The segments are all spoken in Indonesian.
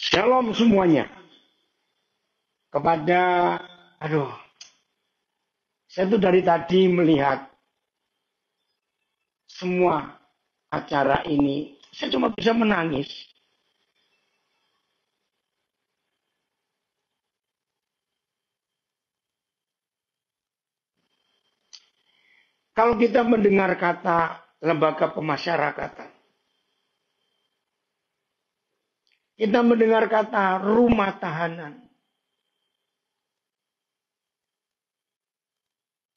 Shalom semuanya. Kepada, saya tuh dari tadi melihat semua acara ini, saya cuma bisa menangis. Kalau kita mendengar kata lembaga pemasyarakatan, kita mendengar kata rumah tahanan,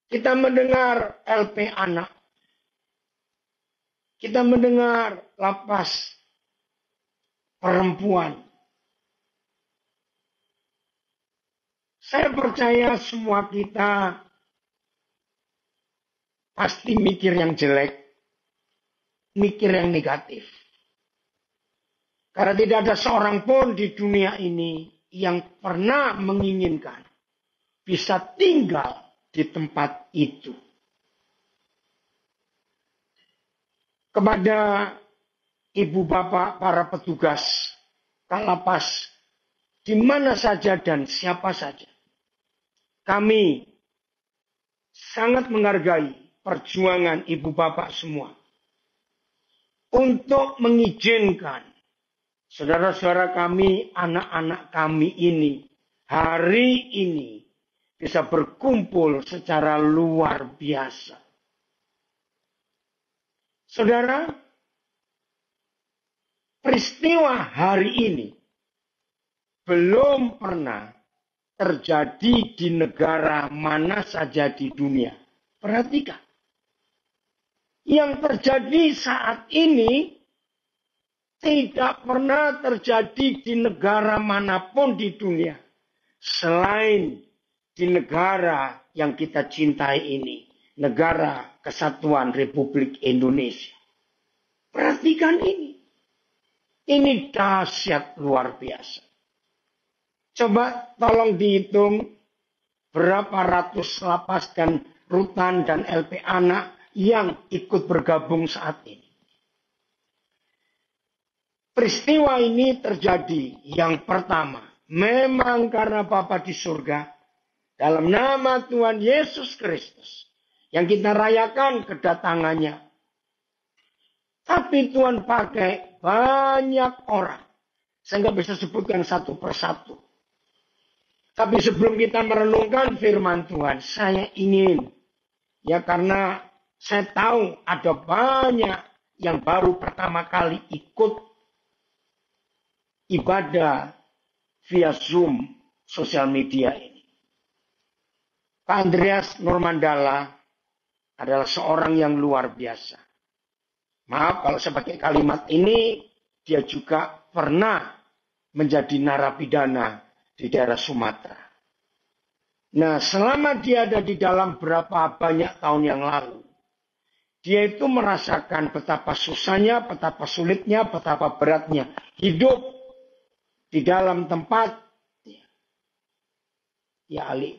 kita mendengar LP anak, kita mendengar lapas perempuan. Saya percaya semua kita pasti mikir yang jelek, mikir yang negatif. Karena tidak ada seorang pun di dunia ini yang pernah menginginkan bisa tinggal di tempat itu. Kepada ibu bapak para petugas kalapas di mana saja dan siapa saja, kami sangat menghargai perjuangan ibu bapak semua untuk mengizinkan saudara-saudara kami, anak-anak kami ini, hari ini bisa berkumpul secara luar biasa. Saudara, peristiwa hari ini belum pernah terjadi di negara mana saja di dunia. Perhatikan. Yang terjadi saat ini tidak pernah terjadi di negara manapun di dunia. Selain di negara yang kita cintai ini. Negara Kesatuan Republik Indonesia. Perhatikan ini. Ini dahsyat luar biasa. Coba tolong dihitung berapa ratus lapas dan rutan dan LP anak yang ikut bergabung saat ini. Peristiwa ini terjadi yang pertama. Memang karena Bapa di surga. Dalam nama Tuhan Yesus Kristus. Yang kita rayakan kedatangannya. Tapi Tuhan pakai banyak orang. Saya nggak bisa sebutkan satu persatu. Tapi sebelum kita merenungkan firman Tuhan. Saya ingin. Ya karena saya tahu ada banyak yang baru pertama kali ikut ibadah via Zoom sosial media ini. Pak Andreas Nurmandala adalah seorang yang luar biasa. Maaf kalau saya pakai kalimat ini, dia juga pernah menjadi narapidana di daerah Sumatera. Nah, selama dia ada di dalam berapa banyak tahun yang lalu, dia itu merasakan betapa susahnya, betapa sulitnya, betapa beratnya hidup di dalam tempat, ya Ali,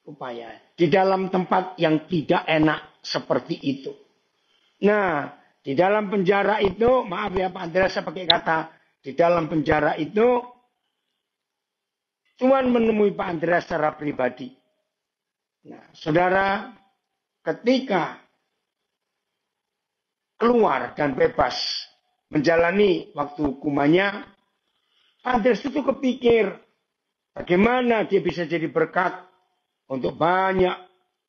upaya. Di dalam tempat yang tidak enak seperti itu. Nah, di dalam penjara itu, maaf ya Pak Andreas, saya pakai kata, di dalam penjara itu, Tuhan menemui Pak Andreas secara pribadi. Nah, saudara, ketika keluar dan bebas menjalani waktu hukumannya, Andreas itu kepikir bagaimana dia bisa jadi berkat untuk banyak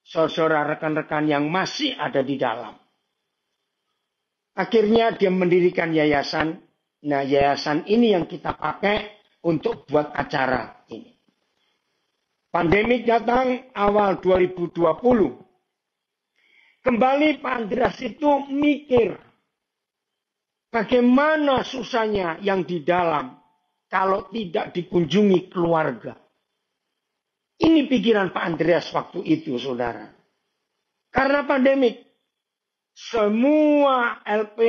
saudara rekan-rekan yang masih ada di dalam. Akhirnya dia mendirikan yayasan. Nah, yayasan ini yang kita pakai untuk buat acara ini. Pandemik datang awal 2020. Kembali Pak Andreas itu mikir bagaimana susahnya yang di dalam kalau tidak dikunjungi keluarga. Ini pikiran Pak Andreas waktu itu, saudara. Karena pandemik, semua LP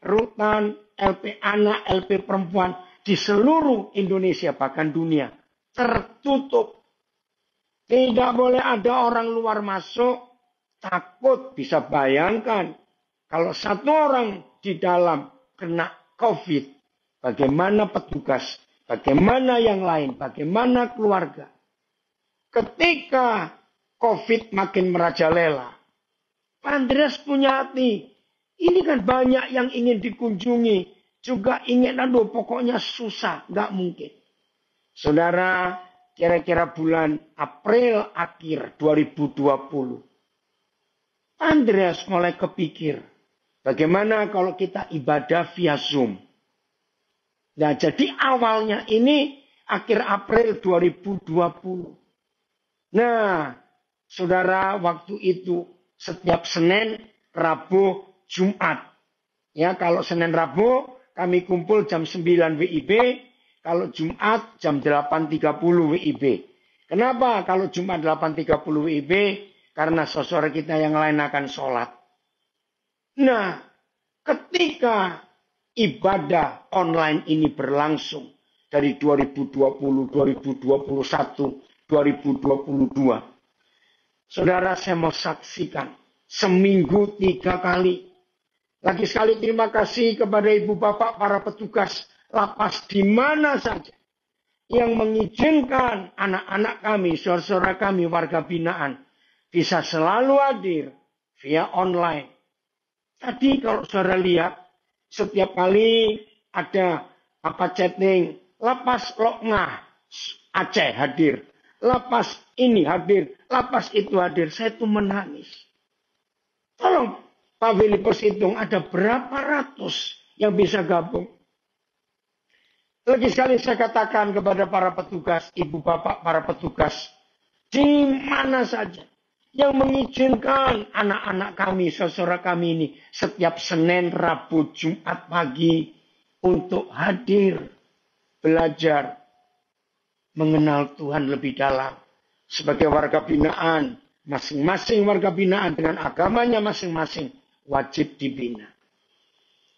rutan, LP anak, LP perempuan di seluruh Indonesia, bahkan dunia, tertutup. Tidak boleh ada orang luar masuk, takut. Bisa bayangkan, kalau satu orang di dalam kena COVID, bagaimana petugas, bagaimana yang lain, bagaimana keluarga. Ketika COVID makin merajalela, Pak Andreas punya hati. Ini kan banyak yang ingin dikunjungi. Juga ingin, aduh pokoknya susah, nggak mungkin. Saudara, kira-kira bulan April akhir 2020. Pak Andreas mulai kepikir, bagaimana kalau kita ibadah via Zoom. Nah, jadi awalnya ini akhir April 2020. Nah, saudara, waktu itu setiap Senin, Rabu, Jumat. Ya, kalau Senin, Rabu kami kumpul jam 9 WIB, kalau Jumat jam 8.30 WIB. Kenapa kalau Jumat 8.30 WIB? Karena saudara kita yang lain akan sholat. Nah, ketika ibadah online ini berlangsung dari 2020, 2021, 2022. Saudara, saya mau saksikan seminggu 3 kali. Lagi sekali terima kasih kepada ibu bapak para petugas lapas di mana saja yang mengizinkan anak-anak kami, saudara-saudara kami, warga binaan bisa selalu hadir via online. Tadi kalau saudara lihat, setiap kali ada chatting, lapas Lokngah Aceh hadir. Lapas ini hadir, lapas itu hadir. Saya itu menangis. Tolong Pak Filipus hitung ada berapa ratus yang bisa gabung. Lagi sekali saya katakan kepada para petugas, ibu bapak para petugas, di mana saja yang mengizinkan anak-anak kami, saudara kami ini setiap Senin, Rabu, Jumat pagi untuk hadir, belajar, mengenal Tuhan lebih dalam. Sebagai warga binaan, masing-masing warga binaan dengan agamanya masing-masing wajib dibina.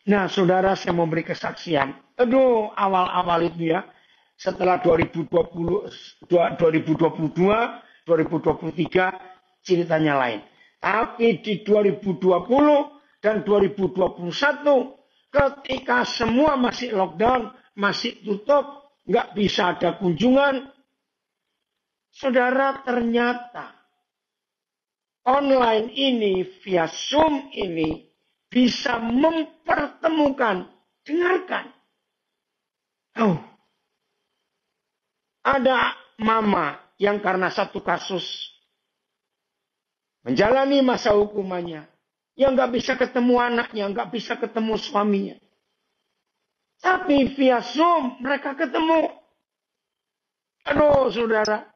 Nah, saudara, saya mau beri kesaksian. Aduh, awal-awal itu ya, setelah 2020, 2022, 2023, ceritanya lain. Tapi di 2020 dan 2021, ketika semua masih lockdown, masih tutup, nggak bisa ada kunjungan. Saudara, ternyata online ini, via Zoom ini, bisa mempertemukan, dengarkan. Oh, ada mama yang karena satu kasus menjalani masa hukumannya, yang nggak bisa ketemu anaknya, nggak bisa ketemu suaminya. Tapi via Zoom mereka ketemu. Aduh, saudara,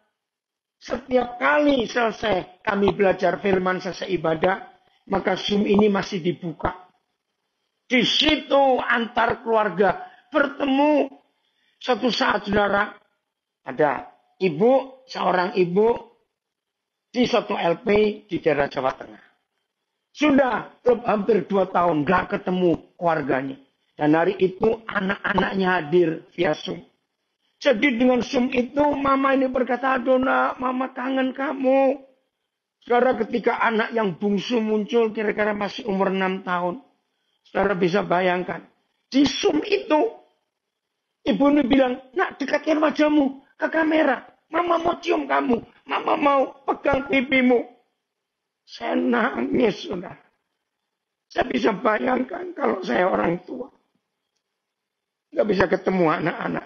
setiap kali selesai kami belajar firman, selesai ibadah, maka Zoom ini masih dibuka. Di situ antar keluarga bertemu. Suatu saat, saudara, ada seorang ibu di satu LP di daerah Jawa Tengah. Sudah hampir 2 tahun gak ketemu keluarganya. Dan hari itu anak-anaknya hadir via Zoom. Jadi dengan Zoom itu mama ini berkata, aduh nak, mama kangen kamu. Saudara, ketika anak yang bungsu muncul kira-kira masih umur 6 tahun. Saudara bisa bayangkan. Di Zoom itu ibu ini bilang, nak dekatkan wajahmu ke kamera. Mama mau cium kamu. Mama mau pegang pipimu. Saya nangis, saudara. Saya bisa bayangkan kalau saya orang tua. Nggak bisa ketemu anak-anak.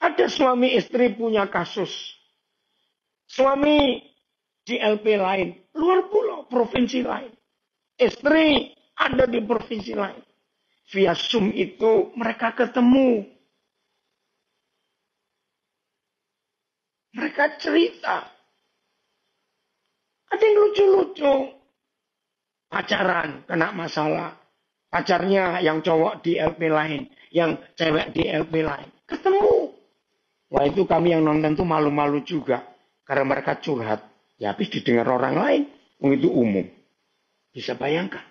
Ada suami istri punya kasus. Suami di LP lain. Luar pulau, provinsi lain. Istri ada di provinsi lain. Via Zoom itu mereka ketemu. Mereka cerita. Ada yang lucu-lucu. Pacaran, kena masalah. Pacarnya yang cowok di LP lain. Yang cewek di LP lain. Ketemu. Wah, itu kami yang nonton tuh malu-malu juga. Karena mereka curhat. Ya habis didengar orang lain. Itu umum. Bisa bayangkan.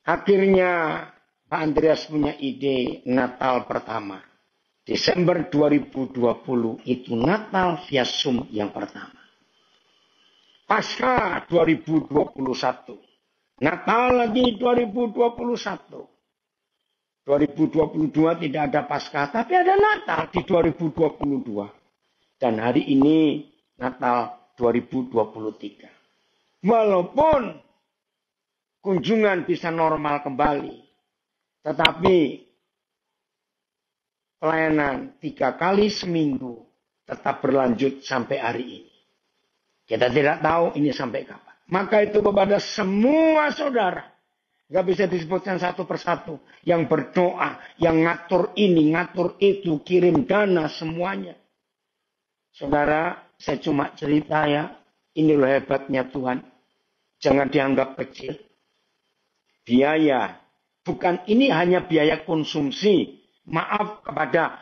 Akhirnya Pak Andreas punya ide Natal pertama. Desember 2020 itu Natal via Zoom yang pertama. Pasca 2021. Natal lagi 2021. 2022 tidak ada Paskah, tapi ada Natal di 2022. Dan hari ini Natal 2023. Walaupun kunjungan bisa normal kembali, tetapi pelayanan 3 kali seminggu tetap berlanjut sampai hari ini. Kita tidak tahu ini sampai kapan. Maka itu kepada semua saudara, gak bisa disebutkan satu persatu, yang berdoa, yang ngatur ini, ngatur itu, kirim dana semuanya. Saudara, saya cuma cerita ya, ini loh hebatnya Tuhan. Jangan dianggap kecil. Biaya, bukan ini hanya biaya konsumsi. Maaf kepada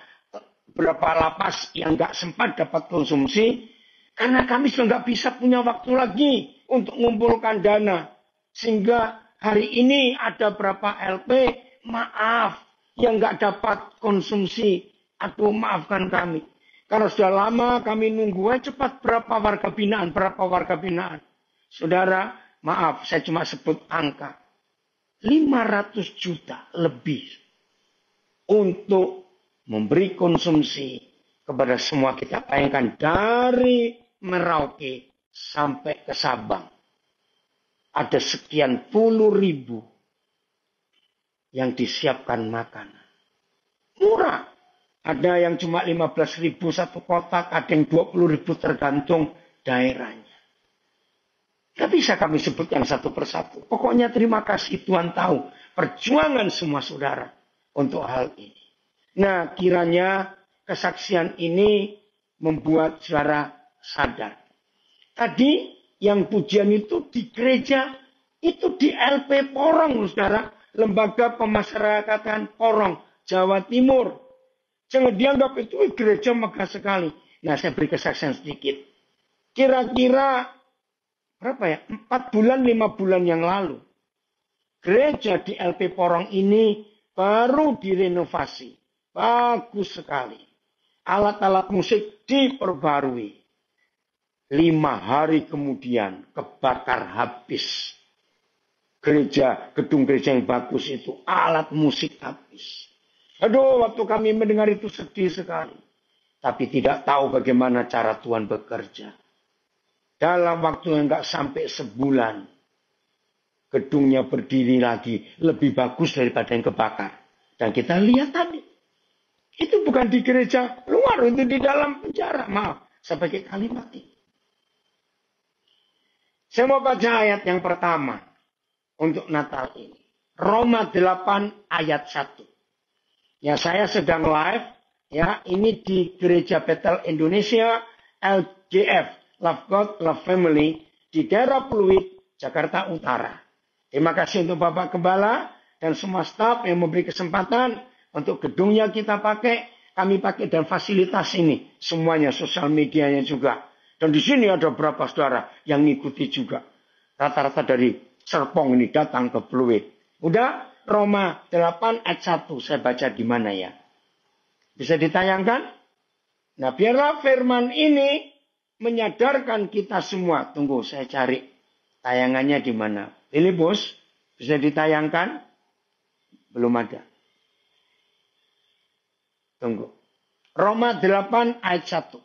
beberapa lapas yang gak sempat dapat konsumsi, karena kami sudah gak bisa punya waktu lagi untuk mengumpulkan dana. Sehingga hari ini ada berapa LP, maaf, yang gak dapat konsumsi. Aduh, maafkan kami. Karena sudah lama kami nunggu, cepat berapa warga binaan. Saudara, maaf, saya cuma sebut angka. 500 juta lebih untuk memberi konsumsi kepada semua kita. Bayangkan dari Merauke sampai ke Sabang. Ada sekian puluh ribu yang disiapkan makanan. Murah. Ada yang cuma 15.000 satu kotak, ada yang 20.000 tergantung daerahnya. Tidak bisa kami sebutkan satu persatu. Pokoknya terima kasih Tuhan tahu perjuangan semua saudara untuk hal ini. Nah, kiranya kesaksian ini membuat saudara sadar. Tadi yang pujian itu di gereja, itu di LP Porong, saudara. Lembaga Pemasyarakatan Porong, Jawa Timur. Jangan dianggap itu gereja megah sekali. Nah, saya beri kesaksian sedikit. Kira-kira berapa ya? 4 bulan, 5 bulan yang lalu. Gereja di LP Porong ini baru direnovasi. Bagus sekali. Alat-alat musik diperbarui. 5 hari kemudian kebakar habis. Gedung gereja yang bagus itu, alat musik habis. Aduh, waktu kami mendengar itu sedih sekali. Tapi tidak tahu bagaimana cara Tuhan bekerja. Dalam waktu yang gak sampai sebulan, gedungnya berdiri lagi lebih bagus daripada yang kebakar. Dan kita lihat tadi, itu bukan di gereja luar, itu di dalam penjara. Maaf, saya pakai kalimat ini. Saya mau baca ayat yang pertama untuk Natal ini. Roma 8 ayat 1. Ya, saya sedang live, ya, ini di Gereja Bethel Indonesia, LGF, Love God, Love Family, di daerah Pluit, Jakarta Utara. Terima kasih untuk Bapak Gembala dan semua staf yang memberi kesempatan untuk gedungnya kita pakai, kami pakai dan fasilitas ini, semuanya sosial medianya juga. Dan di sini ada beberapa saudara yang ngikuti juga. Rata-rata dari Serpong ini datang ke Pluit. Udah? Roma 8 ayat 1. Saya baca di mana ya? Bisa ditayangkan? Nah, biarlah firman ini menyadarkan kita semua. Tunggu, saya cari tayangannya di mana. Filipus, bisa ditayangkan? Belum ada. Tunggu. Roma 8 ayat 1.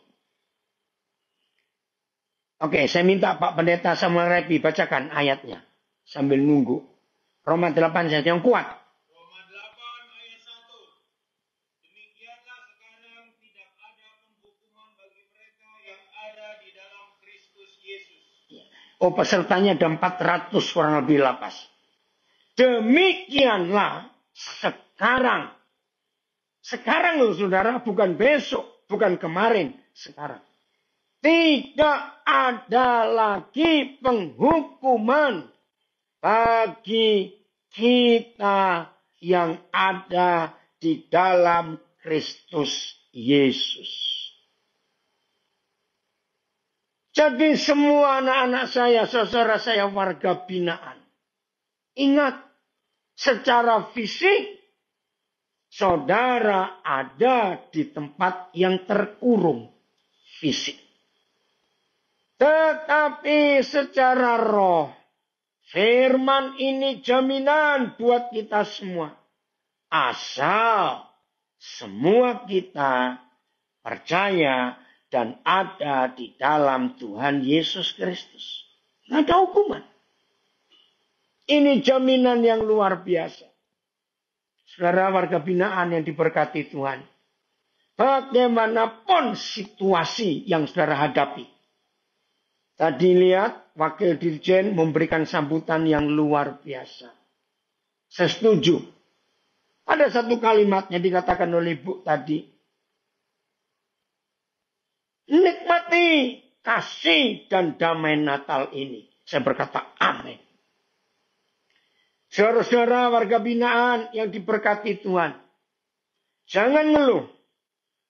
Oke, saya minta Pak Pendeta Samuel Repi bacakan ayatnya. Sambil nunggu. Roma 8 ayat yang kuat. Roma 8 ayat 1. Demikianlah sekarang tidak ada penghukuman bagi mereka yang ada di dalam Kristus Yesus. Oh, pesertanya ada 400 kurang lebih lapas. Demikianlah sekarang. Sekarang loh saudara, bukan besok, bukan kemarin, sekarang. Tidak ada lagi penghukuman bagi kita yang ada di dalam Kristus Yesus. Jadi semua anak-anak saya, saudara saya, warga binaan. Ingat, secara fisik, saudara ada di tempat yang terkurung fisik. Tetapi secara roh, firman ini jaminan buat kita semua. Asal semua kita percaya dan ada di dalam Tuhan Yesus Kristus. Nggak ada hukuman. Ini jaminan yang luar biasa. Saudara warga binaan yang diberkati Tuhan. Bagaimanapun situasi yang saudara hadapi. Tadi lihat Wakil Dirjen memberikan sambutan yang luar biasa. Saya setuju. Ada satu kalimat yang dikatakan oleh Ibu tadi. Nikmati kasih dan damai Natal ini. Saya berkata amin. Saudara-saudara warga binaan yang diberkati Tuhan. Jangan ngeluh.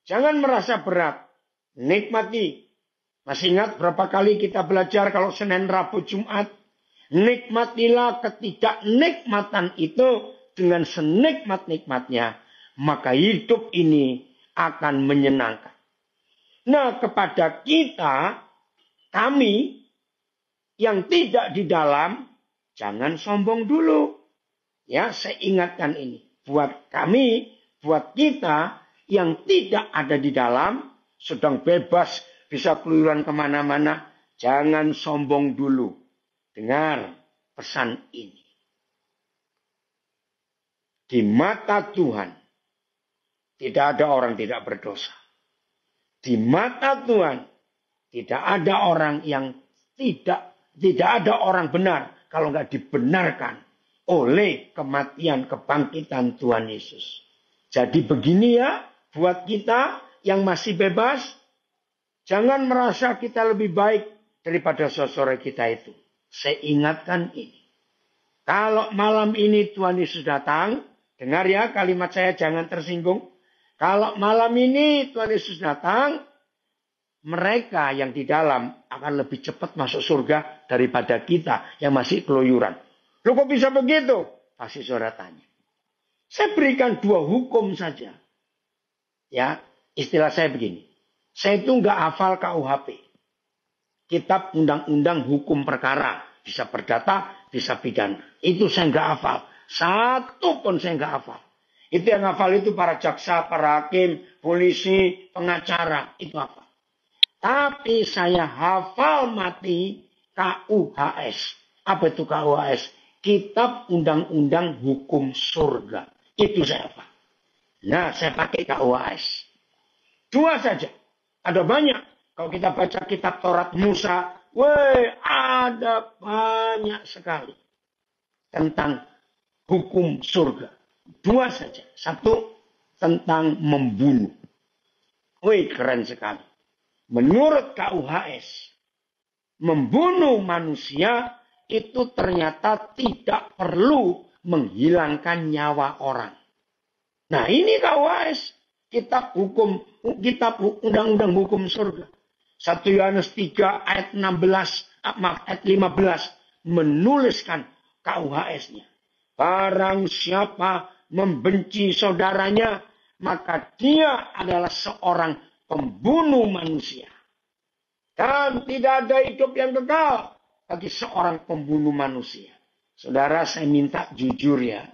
Jangan merasa berat. Nikmati. Masih ingat berapa kali kita belajar kalau Senin, Rabu, Jumat. Nikmatilah ketidaknikmatan itu dengan senikmat-nikmatnya. Maka hidup ini akan menyenangkan. Nah, kepada kita, kami yang tidak di dalam, jangan sombong dulu. Ya, saya ingatkan ini. Buat kami, buat kita yang tidak ada di dalam, sedang bebas, bisa keluyuran kemana-mana, jangan sombong dulu. Dengar pesan ini. Di mata Tuhan, tidak ada orang tidak berdosa. Di mata Tuhan, tidak ada orang yang tidak ada orang benar kalau nggak dibenarkan oleh kematian kebangkitan Tuhan Yesus. Jadi begini ya, buat kita yang masih bebas, jangan merasa kita lebih baik daripada saudara kita itu. Saya ingatkan ini. Kalau malam ini Tuhan Yesus datang, dengar ya kalimat saya jangan tersinggung. Kalau malam ini Tuhan Yesus datang, mereka yang di dalam akan lebih cepat masuk surga daripada kita yang masih keluyuran. Loh kok bisa begitu? Pasti saudara tanya. Saya berikan 2 hukum saja. Ya, istilah saya begini. Saya itu nggak hafal KUHP. Kitab Undang-Undang Hukum Perkara. Bisa perdata, bisa pidana. Itu saya nggak hafal. Satu pun saya nggak hafal. Itu yang hafal itu para jaksa, para hakim, polisi, pengacara. Itu hafal. Tapi saya hafal mati KUHS. Apa itu KUHS? Kitab Undang-Undang Hukum Surga. Itu saya hafal. Nah, saya pakai KUHS. 2 saja. Ada banyak. Kalau kita baca kitab Taurat Musa, ada banyak sekali tentang hukum surga. 2 saja. 1 tentang membunuh. Keren sekali. Menurut KUHS, membunuh manusia itu ternyata tidak perlu menghilangkan nyawa orang. Nah, ini KUHS, kitab Undang-Undang Hukum Surga. 1 Yohanes 3 ayat 15 menuliskan KUHS-nya. Barang siapa membenci saudaranya, maka dia adalah seorang pembunuh manusia. Dan tidak ada hidup yang kekal bagi seorang pembunuh manusia. Saudara, saya minta jujur ya.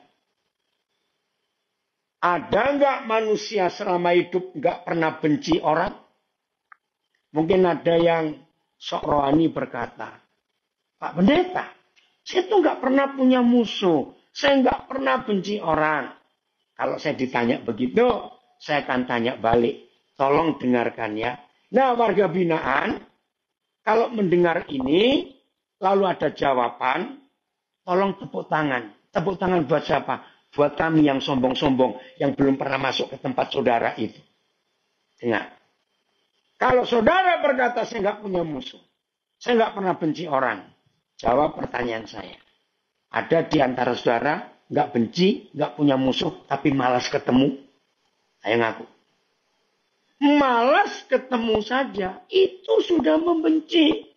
Ada nggak manusia selama hidup nggak pernah benci orang? Mungkin ada yang sok rohani berkata, Pak Pendeta, saya tuh nggak pernah punya musuh. Saya nggak pernah benci orang. Kalau saya ditanya begitu, saya akan tanya balik. Tolong dengarkan ya. Nah, warga binaan, kalau mendengar ini, lalu ada jawaban, tolong tepuk tangan. Tepuk tangan buat siapa? Buat kami yang sombong-sombong, yang belum pernah masuk ke tempat saudara itu. Dengar. Kalau saudara berkata, saya nggak punya musuh. Saya nggak pernah benci orang. Jawab pertanyaan saya. Ada di antara saudara, nggak benci, nggak punya musuh, tapi malas ketemu? Ayo ngaku. Malas ketemu saja, itu sudah membenci.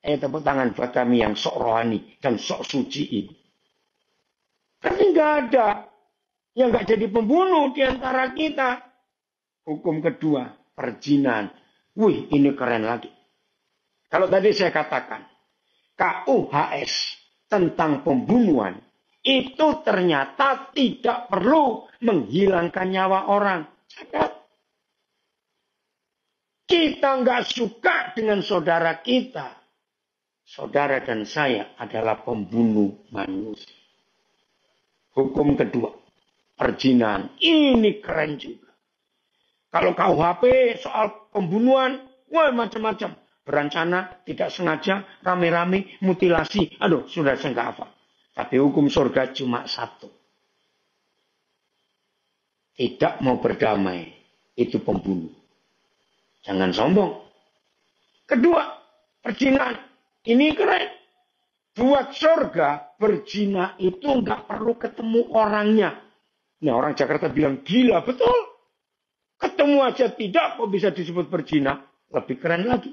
Tepuk tangan buat kami yang sok rohani dan sok suci ini. Tapi nggak ada yang nggak jadi pembunuh di antara kita. Hukum kedua, perzinahan. Wih, ini keren lagi. Kalau tadi saya katakan, KUHS tentang pembunuhan itu ternyata tidak perlu menghilangkan nyawa orang. Catat. Kita nggak suka dengan saudara kita. Saudara dan saya adalah pembunuh manusia. Hukum kedua, perzinahan. Ini keren juga. Kalau KUHP soal pembunuhan, wah macam-macam. Berencana, tidak sengaja, rame-rame, mutilasi. Aduh, sudah saya nggak hafal. Tapi hukum surga cuma satu. Tidak mau berdamai, itu pembunuh. Jangan sombong. Kedua, perzinahan. Ini keren. Buat surga, berzina itu nggak perlu ketemu orangnya. Nah, orang Jakarta bilang gila, betul. Ketemu aja tidak, kok bisa disebut berzina. Lebih keren lagi.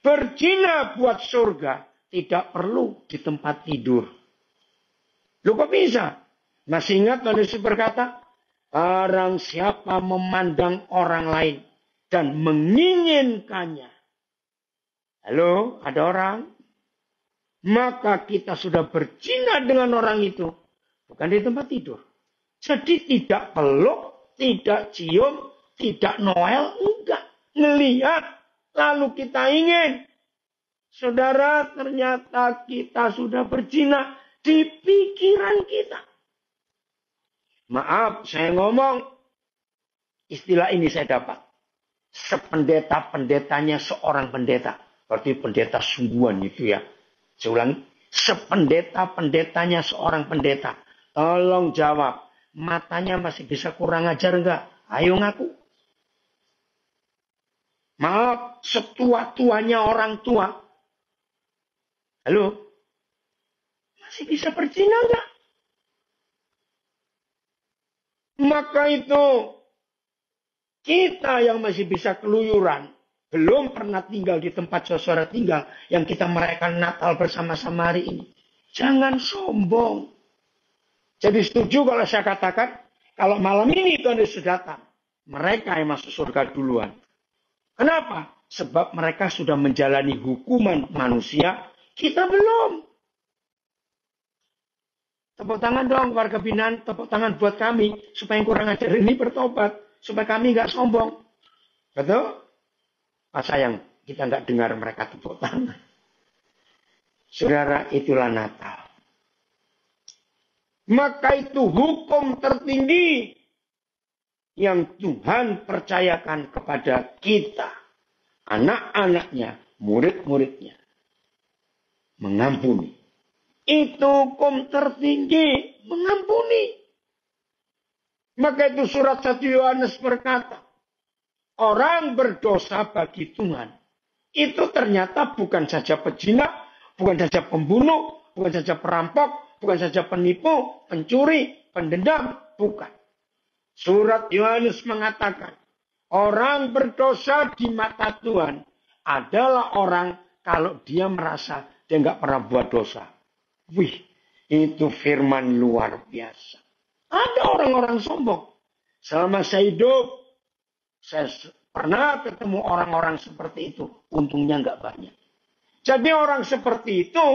Berzina buat surga tidak perlu di tempat tidur. Loh kok bisa? Masih ingat Tuhan Yesus berkata, barang siapa memandang orang lain dan menginginkannya. Halo, ada orang? Maka kita sudah berzina dengan orang itu. Bukan di tempat tidur. Jadi tidak peluk, tidak cium, tidak Noel, enggak. Ngelihat, lalu kita ingin. Saudara, ternyata kita sudah berzina di pikiran kita. Maaf, saya ngomong. Istilah ini saya dapat. Sependeta-pendetanya seorang pendeta. Berarti pendeta sungguhan itu ya. Saya ulangi, sependeta-pendetanya seorang pendeta. Tolong jawab, matanya masih bisa kurang ajar enggak? Ayo ngaku. Maaf, setua-tuanya orang tua. Halo? Masih bisa berzina enggak? Maka itu, kita yang masih bisa keluyuran, belum pernah tinggal di tempat saudara tinggal yang kita merayakan Natal bersama-sama hari ini. Jangan sombong. Jadi setuju kalau saya katakan, kalau malam ini Tuhan Yesus datang, mereka yang masuk surga duluan. Kenapa? Sebab mereka sudah menjalani hukuman manusia, kita belum. Tepuk tangan dong warga binaan, tepuk tangan buat kami, supaya yang kurang ajar ini bertobat, supaya kami nggak sombong. Betul? Pak sayang, kita nggak dengar mereka tepuk tangan. Saudara, itulah Natal. Maka itu hukum tertinggi yang Tuhan percayakan kepada kita. Anak-anaknya, murid-muridnya. Mengampuni. Itu hukum tertinggi, mengampuni. Maka itu surat 1 Yohanes berkata, orang berdosa bagi Tuhan, itu ternyata bukan saja pezina, bukan saja pembunuh, bukan saja perampok, bukan saja penipu, pencuri, pendendam, bukan. Surat Yohanes mengatakan, orang berdosa di mata Tuhan adalah orang kalau dia merasa dia nggak pernah buat dosa. Wih, itu firman luar biasa. Ada orang-orang sombong. Selama saya hidup, saya pernah ketemu orang-orang seperti itu. Untungnya nggak banyak. Jadi orang seperti itu,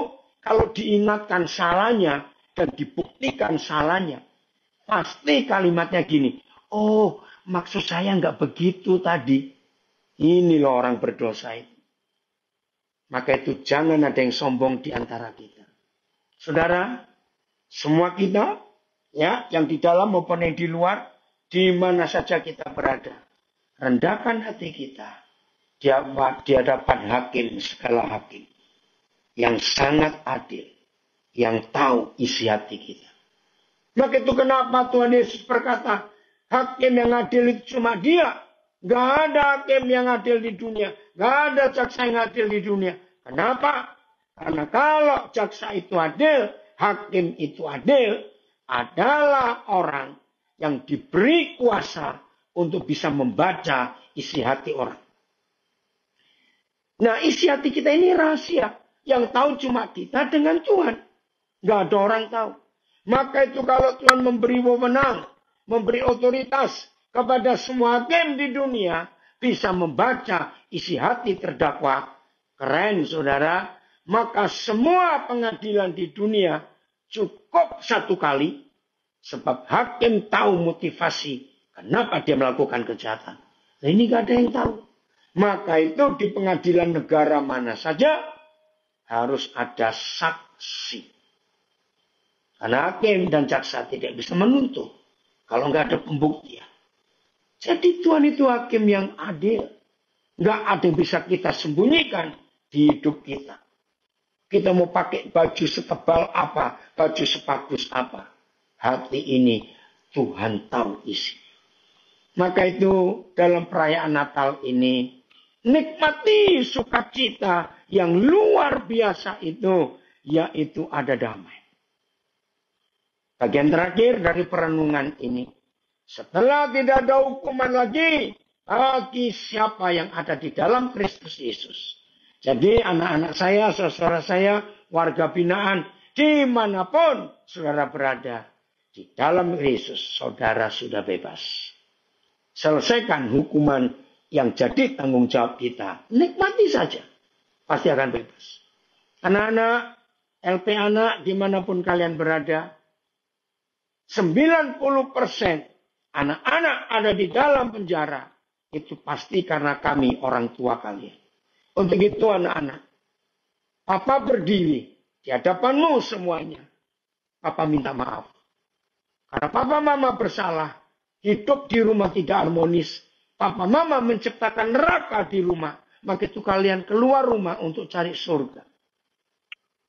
kalau diingatkan salahnya dan dibuktikan salahnya, pasti kalimatnya gini, oh maksud saya nggak begitu tadi. Ini loh orang berdosa itu. Maka itu jangan ada yang sombong di antara kita. Saudara, semua kita, ya, yang di dalam maupun yang di luar, di mana saja kita berada. Rendahkan hati kita di hadapan hakim segala hakim yang sangat adil, yang tahu isi hati kita. Maka itu kenapa Tuhan Yesus berkata, hakim yang adil itu cuma Dia. Gak ada hakim yang adil di dunia. Gak ada jaksa yang adil di dunia. Kenapa? Karena kalau jaksa itu adil, hakim itu adil, adalah orang yang diberi kuasa untuk bisa membaca isi hati orang. Nah, isi hati kita ini rahasia. Yang tahu cuma kita dengan Tuhan. Gak ada orang tahu. Maka itu kalau Tuhan memberi wewenang, memberi otoritas kepada semua hakim di dunia, bisa membaca isi hati terdakwa. Keren, saudara. Maka semua pengadilan di dunia Cukup satu kali, sebab hakim tahu motivasi kenapa dia melakukan kejahatan. Nah, ini gak ada yang tahu. Maka itu di pengadilan negara mana saja harus ada saksi. Karena hakim dan jaksa tidak bisa menuntut kalau nggak ada pembuktian. Jadi Tuhan itu hakim yang adil. Nggak ada yang bisa kita sembunyikan di hidup kita. Kita mau pakai baju setebal apa, baju sebagus apa. Hati ini Tuhan tahu isi. Maka itu dalam perayaan Natal ini, nikmati sukacita yang luar biasa itu, yaitu ada damai. Bagian terakhir dari perenungan ini, setelah tidak ada hukuman lagi bagi siapa yang ada di dalam Kristus Yesus. Jadi anak-anak saya, saudara saya, warga binaan, dimanapun saudara berada, di dalam Yesus saudara sudah bebas. Selesaikan hukuman yang jadi tanggung jawab kita. Nikmati saja. Pasti akan bebas. Anak-anak, LP anak, dimanapun kalian berada, 90% anak-anak ada di dalam penjara. Itu pasti karena kami orang tua kalian. Untuk itu anak-anak, Papa berdiri di hadapanmu semuanya. Papa minta maaf. Karena Papa Mama bersalah. Hidup di rumah tidak harmonis. Papa Mama menciptakan neraka di rumah. Maka itu kalian keluar rumah untuk cari surga.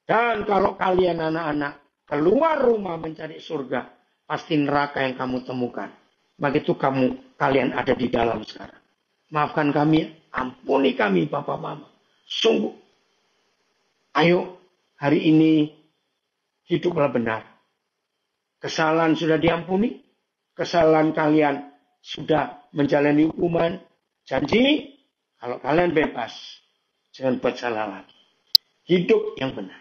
Dan kalau kalian anak-anak keluar rumah mencari surga, pasti neraka yang kamu temukan. Maka itu kalian ada di dalam sekarang. Maafkan kami, ampuni kami Papa Mama. Sungguh. Ayo hari ini hiduplah benar. Kesalahan sudah diampuni. Kesalahan kalian sudah menjalani hukuman. Janji kalau kalian bebas. Jangan buat salah lagi. Hidup yang benar.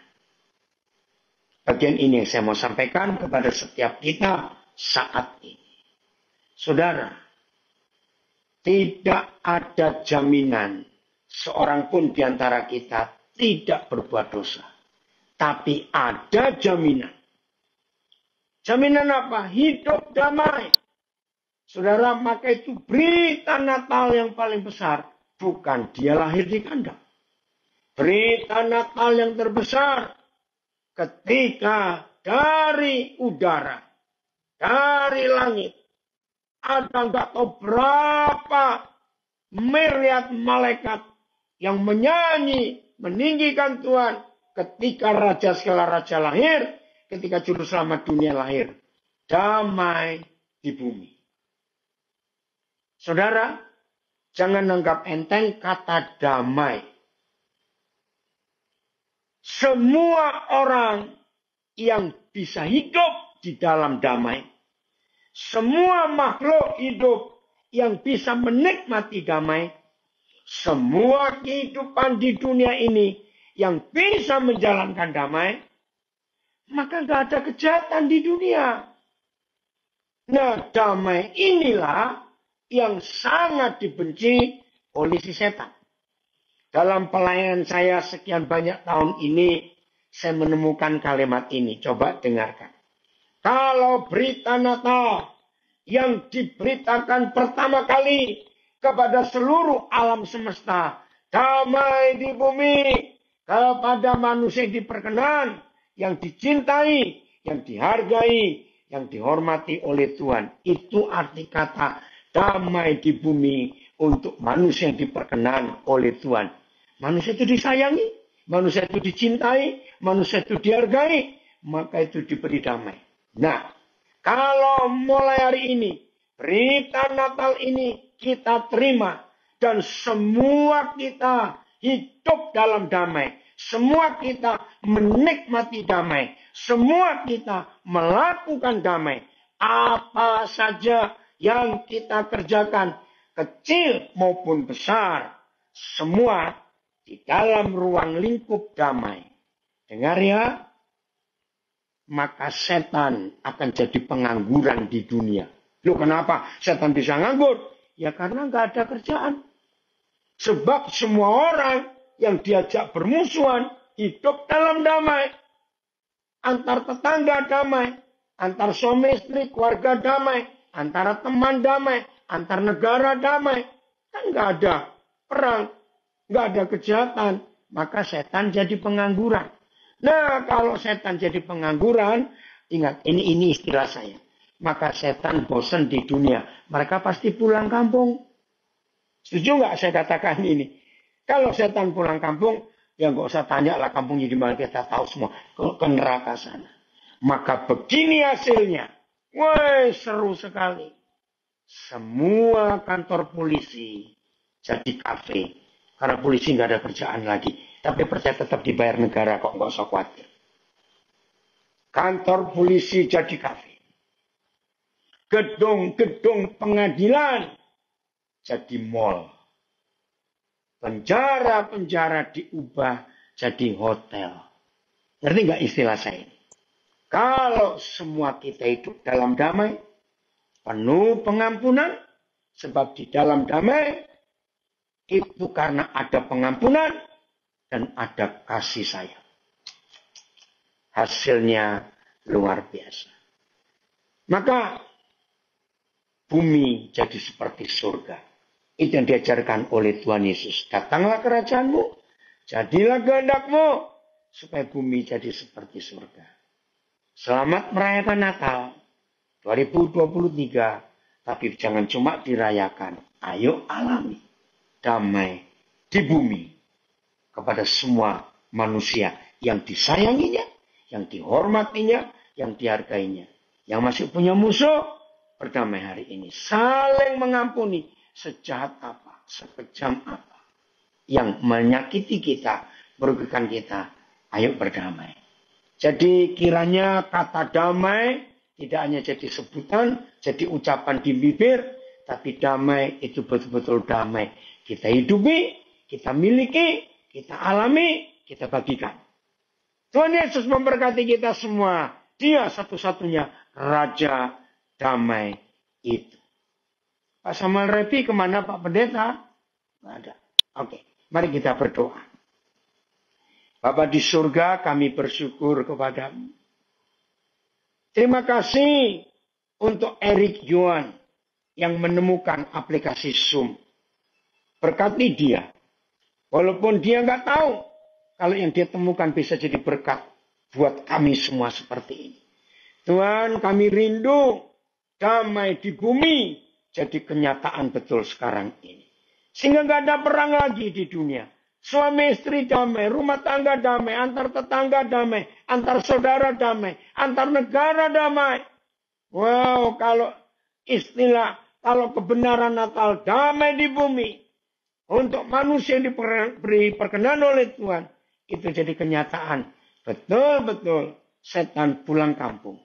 Bagian ini yang saya mau sampaikan kepada setiap kita saat ini. Saudara, tidak ada jaminan seorang pun di antara kita tidak berbuat dosa. Tapi ada jaminan. Jaminan apa? Hidup damai. Saudara, maka itu berita Natal yang paling besar. Bukan dia lahir di kandang. Berita Natal yang terbesar. Ketika dari udara, dari langit, ada nggak tahu berapa miliar malaikat yang menyanyi, meninggikan Tuhan ketika Raja segala Raja lahir, ketika Juru Selamat dunia lahir. Damai di bumi. Saudara, jangan anggap enteng kata damai. Semua orang yang bisa hidup di dalam damai. Semua makhluk hidup yang bisa menikmati damai. Semua kehidupan di dunia ini yang bisa menjalankan damai. Maka gak ada kejahatan di dunia. Nah, damai inilah yang sangat dibenci oleh si setan. Dalam pelayanan saya sekian banyak tahun ini, saya menemukan kalimat ini. Coba dengarkan. Kalau berita Natal yang diberitakan pertama kali kepada seluruh alam semesta, damai di bumi, kepada manusia yang diperkenan, yang dicintai, yang dihargai, yang dihormati oleh Tuhan. Itu arti kata damai di bumi untuk manusia yang diperkenan oleh Tuhan. Manusia itu disayangi, manusia itu dicintai, manusia itu dihargai, maka itu diberi damai. Nah, kalau mulai hari ini, berita Natal ini kita terima, dan semua kita hidup dalam damai, semua kita menikmati damai, semua kita melakukan damai, apa saja yang kita kerjakan, kecil maupun besar, semua di dalam ruang lingkup damai. Dengar ya, maka setan akan jadi pengangguran di dunia. Loh, kenapa setan bisa nganggur? Ya karena nggak ada kerjaan. Sebab semua orang yang diajak bermusuhan hidup dalam damai. antar tetangga damai, antar suami istri, keluarga damai, antara teman damai, antar negara damai. Kan nggak ada perang, nggak ada kejahatan, maka setan jadi pengangguran. Nah, kalau setan jadi pengangguran, ingat, ini istilah saya. Maka setan bosan di dunia. Mereka pasti pulang kampung. Setuju nggak saya katakan ini? Kalau setan pulang kampung, ya nggak usah tanya lah kampungnya di mana, kita tahu semua. Ke neraka sana. Maka begini hasilnya. Wah, seru sekali. Semua kantor polisi jadi kafe. Karena polisi nggak ada kerjaan lagi. Tapi percaya tetap dibayar negara kok, nggak usah khawatir. Kantor polisi jadi kafe. Gedung-gedung pengadilan jadi mall. Penjara-penjara diubah jadi hotel. Ngerti nggak istilah saya ini? Kalau semua kita hidup dalam damai, penuh pengampunan, sebab di dalam damai itu karena ada pengampunan dan ada kasih sayang. Hasilnya luar biasa. Maka bumi jadi seperti surga. Itu yang diajarkan oleh Tuhan Yesus. Datanglah kerajaanmu, jadilah kehendakmu, supaya bumi jadi seperti surga. Selamat merayakan Natal 2023, tapi jangan cuma dirayakan. Ayo alami damai di bumi kepada semua manusia yang disayanginya, yang dihormatinya, yang dihargainya. Yang masih punya musuh, berdamai hari ini. Saling mengampuni. Sejahat apa, sekejam apa yang menyakiti kita, merugikan kita, ayo berdamai. Jadi kiranya kata damai tidak hanya jadi sebutan, jadi ucapan di bibir, tapi damai itu betul-betul damai. Kita hidupi, kita miliki, kita alami, kita bagikan. Tuhan Yesus memberkati kita semua. Dia satu-satunya Raja damai itu. Pak Samuel Repi kemana Pak Pendeta? Tidak ada. Oke, mari kita berdoa. Bapa di surga, kami bersyukur kepadamu. Terima kasih untuk Eric Yuan yang menemukan aplikasi Zoom. Berkati dia. Walaupun dia nggak tahu, kalau yang dia temukan bisa jadi berkat buat kami semua seperti ini. Tuhan, kami rindu damai di bumi jadi kenyataan betul sekarang ini. Sehingga nggak ada perang lagi di dunia. Suami istri damai, rumah tangga damai, antar tetangga damai, antar saudara damai, antar negara damai. Wow, kalau kebenaran Natal damai di bumi, untuk manusia yang diberi perkenan oleh Tuhan, itu jadi kenyataan. Betul-betul setan pulang kampung.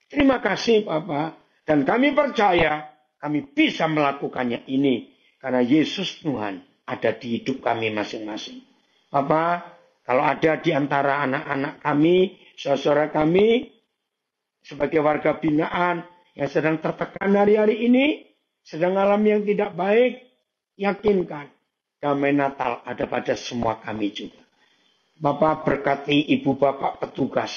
Terima kasih Bapak. Dan kami percaya kami bisa melakukannya ini. Karena Yesus Tuhan ada di hidup kami masing-masing. Bapak, kalau ada di antara anak-anak kami, saudara kami, sebagai warga binaan yang sedang tertekan hari-hari ini, sedang alami yang tidak baik, yakinkan damai Natal ada pada semua kami juga. Bapak berkati ibu bapak petugas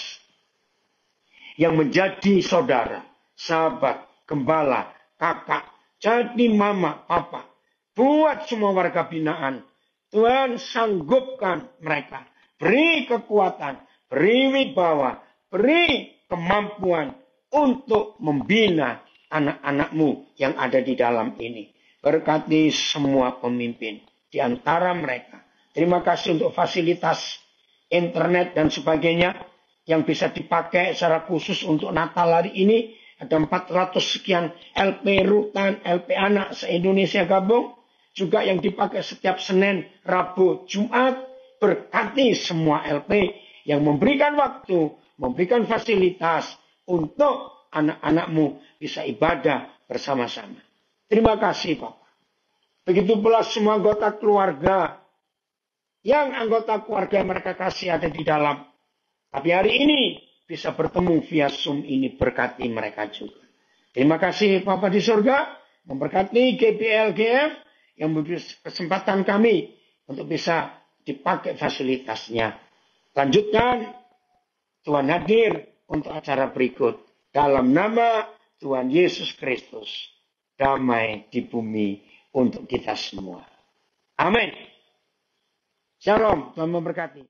yang menjadi saudara, sahabat, gembala, kakak, jadi mama, papa. Buat semua warga binaan. Tuhan sanggupkan mereka. Beri kekuatan, beri wibawa, beri kemampuan untuk membina anak-anakmu yang ada di dalam ini. Berkati semua pemimpin di antara mereka. Terima kasih untuk fasilitas internet dan sebagainya yang bisa dipakai secara khusus untuk Natal hari ini. Ada 400 sekian LP Rutan, LP Anak se-Indonesia gabung. Juga yang dipakai setiap Senin, Rabu, Jumat. Berkati semua LP yang memberikan waktu, memberikan fasilitas untuk anak-anakmu bisa ibadah bersama-sama. Terima kasih Bapak. Begitu pula semua anggota keluarga. Yang anggota keluarga mereka kasih ada di dalam. Tapi hari ini bisa bertemu via Zoom ini, berkati mereka juga. Terima kasih Bapak di surga, memberkati GBLGF yang memberi kesempatan kami untuk bisa dipakai fasilitasnya. Lanjutkan Tuhan hadir untuk acara berikut. Dalam nama Tuhan Yesus Kristus, damai di bumi untuk kita semua. Amin. Shalom, Tuhan memberkati.